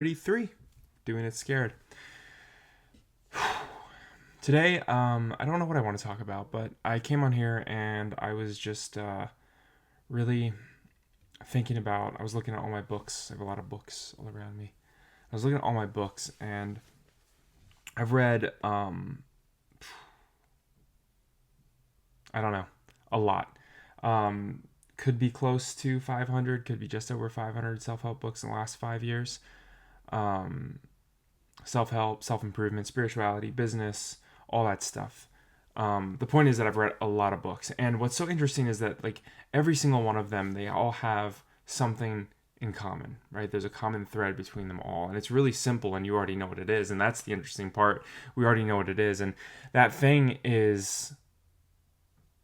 33, doing it scared. Today, I don't know what I want to talk about, but I came on here and I was just really thinking about. I was looking at all my books. I have a lot of books all around me. I was looking at all my books, and I've read, I don't know, a lot. Could be close to 500, could be just over 500 self help books in the last 5 years. Um, Self help, self improvement, spirituality, business, all that stuff. The point is that I've read a lot of books, and what's so interesting is that like every single one of them, they all have something in common, right? There's a common thread between them all, and it's really simple, and you already know what it is, and that's the interesting part. We already know what it is, and that thing is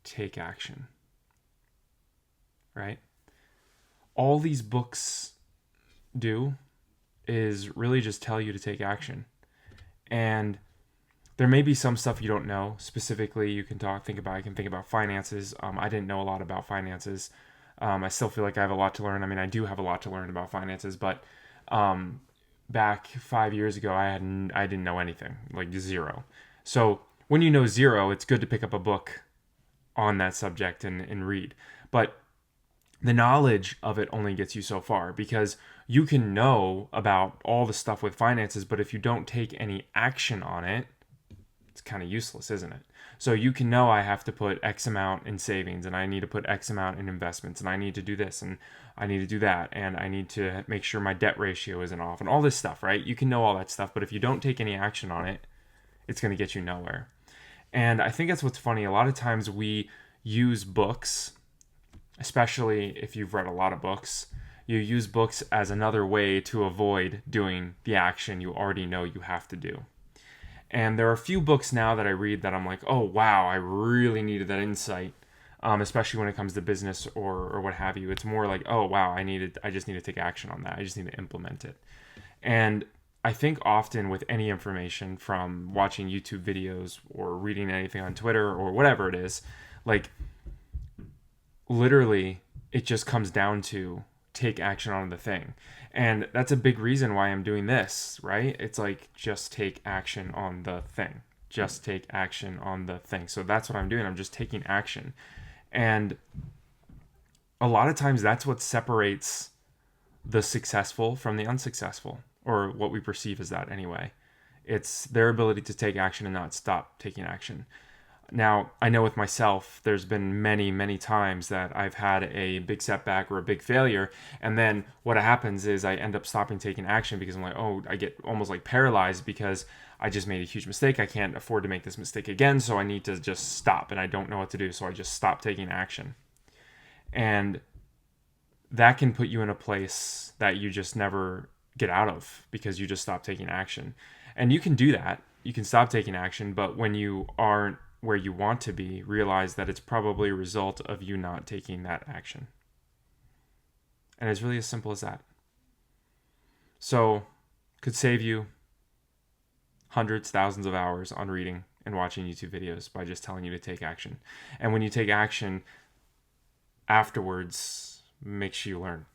take action, right? All these books do is really just tell you to take action. And there may be some stuff you don't know specifically. You can think about. I can think about finances. I didn't know a lot about finances. I still feel like I have a lot to learn. I mean, I do have a lot to learn about finances, but um, back 5 years ago, I didn't know anything, like zero. So when you know zero, it's good to pick up a book on that subject and read. But the knowledge of it only gets you so far, because you can know about all the stuff with finances, but if you don't take any action on it, it's kind of useless, isn't it? So you can know I have to put X amount in savings, and I need to put X amount in investments, and I need to do this, and I need to do that, and I need to make sure my debt ratio isn't off, and all this stuff, right? You can know all that stuff, but if you don't take any action on it, it's going to get you nowhere. And I think that's what's funny. A lot of times we use books, especially if you've read a lot of books, you use books as another way to avoid doing the action you already know you have to do. And there are a few books now that I read that I'm like, oh, wow, I really needed that insight, especially when it comes to business or what have you. It's more like, oh, wow, I just need to take action on that. I just need to implement it. And I think often with any information, from watching YouTube videos or reading anything on Twitter or whatever it is, like literally it just comes down to take action on the thing. And that's a big reason why I'm doing this, right? It's like, just take action on the thing. Just take action on the thing. So that's what I'm doing. I'm just taking action. And a lot of times that's what separates the successful from the unsuccessful, or what we perceive as that anyway. It's their ability to take action and not stop taking action. Now, I know with myself, there's been many, many times that I've had a big setback or a big failure. And then what happens is I end up stopping taking action, because I'm like, oh, I get almost like paralyzed because I just made a huge mistake. I can't afford to make this mistake again. So I need to just stop, and I don't know what to do. So I just stop taking action. And that can put you in a place that you just never get out of, because you just stop taking action. And you can do that. You can stop taking action, but when you aren't where you want to be, realize that it's probably a result of you not taking that action. And it's really as simple as that. So, could save you hundreds, thousands of hours on reading and watching YouTube videos by just telling you to take action. And when you take action, afterwards makes you learn.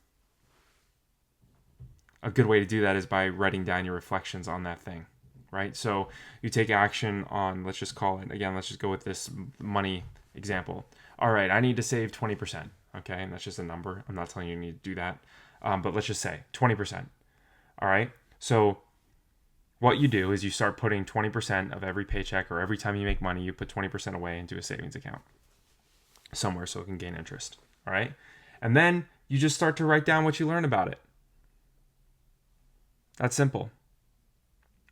A good way to do that is by writing down your reflections on that thing, right? So you take action on, let's just call it, again, let's just go with this money example. All right, I need to save 20%, okay? And that's just a number. I'm not telling you need to do that. But let's just say 20%, all right? So what you do is you start putting 20% of every paycheck, or every time you make money, you put 20% away into a savings account somewhere so it can gain interest, all right? And then you just start to write down what you learn about it. That's simple,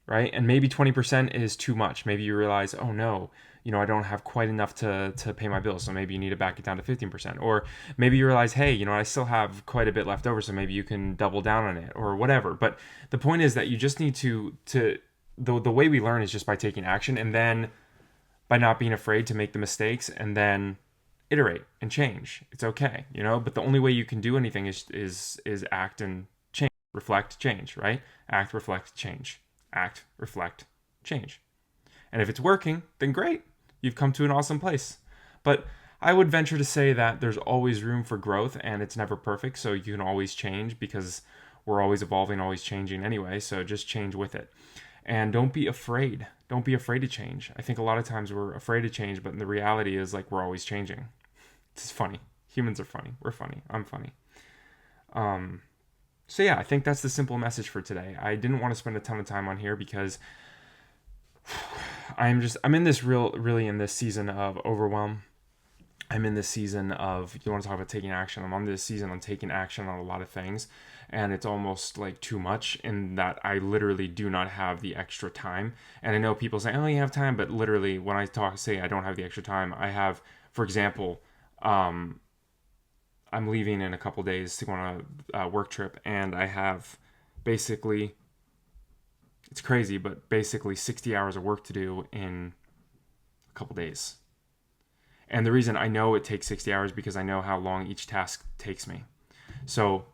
right? And maybe 20% is too much. Maybe you realize, oh no, I don't have quite enough to pay my bills. So maybe you need to back it down to 15%. Or maybe you realize, hey, I still have quite a bit left over. So maybe you can double down on it, or whatever. But the point is that you just need the way we learn is just by taking action, and then by not being afraid to make the mistakes, and then iterate and change. It's okay, but the only way you can do anything is act and change, reflect, change, right? Act, reflect, change. Act, reflect, change. And if it's working, then great. You've come to an awesome place. But I would venture to say that there's always room for growth, and it's never perfect, so you can always change, because we're always evolving, always changing anyway. So just change with it. And don't be afraid. Don't be afraid to change. I think a lot of times we're afraid to change, but the reality is like we're always changing. It's funny. Humans are funny. We're funny. I'm funny. So yeah, I think that's the simple message for today. I didn't want to spend a ton of time on here because I'm in this really in this season of overwhelm. I'm in this season of, you want to talk about taking action. I'm on this season on taking action on a lot of things. And it's almost like too much in that I literally do not have the extra time. And I know people say, oh, you have time. But literally when I say I don't have the extra time, I have, for example, I'm leaving in a couple days to go on a work trip. And I have basically, it's crazy, but basically 60 hours of work to do in a couple days. And the reason I know it takes 60 hours because I know how long each task takes me. So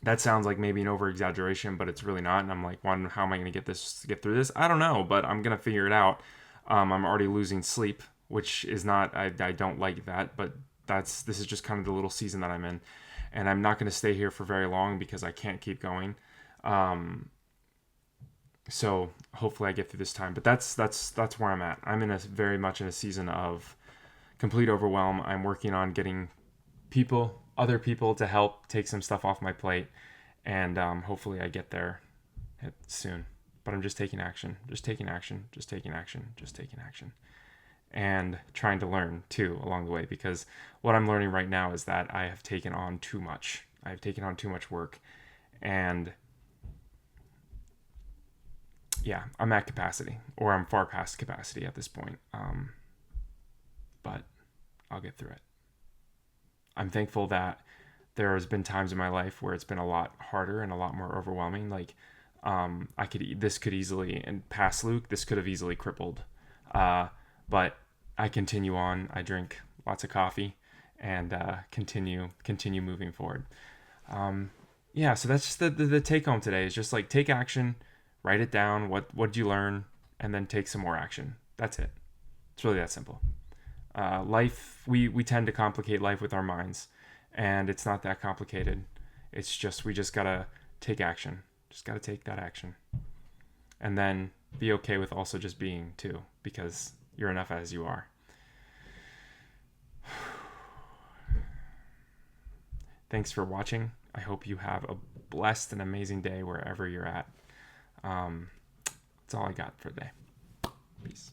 that sounds like maybe an over exaggeration, but it's really not. And I'm like, one, how am I going to get through this? I don't know, but I'm going to figure it out. I'm already losing sleep, which is not, I don't like that, but this is just kind of the little season that I'm in. And I'm not going to stay here for very long because I can't keep going. So hopefully I get through this time, but that's where I'm at. I'm very much in a season of complete overwhelm. I'm working on getting other people to help take some stuff off my plate, and hopefully I get there soon. But I'm just taking action, and trying to learn too along the way, because what I'm learning right now is that I have taken on too much. I've taken on too much work, and yeah, I'm at capacity, or I'm far past capacity at this point. But I'll get through it. I'm thankful that there has been times in my life where it's been a lot harder and a lot more overwhelming. Like, this could easily, in past Luke, this could have easily crippled. But I continue on. I drink lots of coffee and continue moving forward. Yeah, so that's just the take home today is just like take action, write it down. What did you learn? And then take some more action. That's it. It's really that simple. Life, we tend to complicate life with our minds, and it's not that complicated. It's just, we just gotta take action. Just gotta take that action. And then be okay with also just being too, because you're enough as you are. Thanks for watching. I hope you have a blessed and amazing day wherever you're at. That's all I got for today. Peace.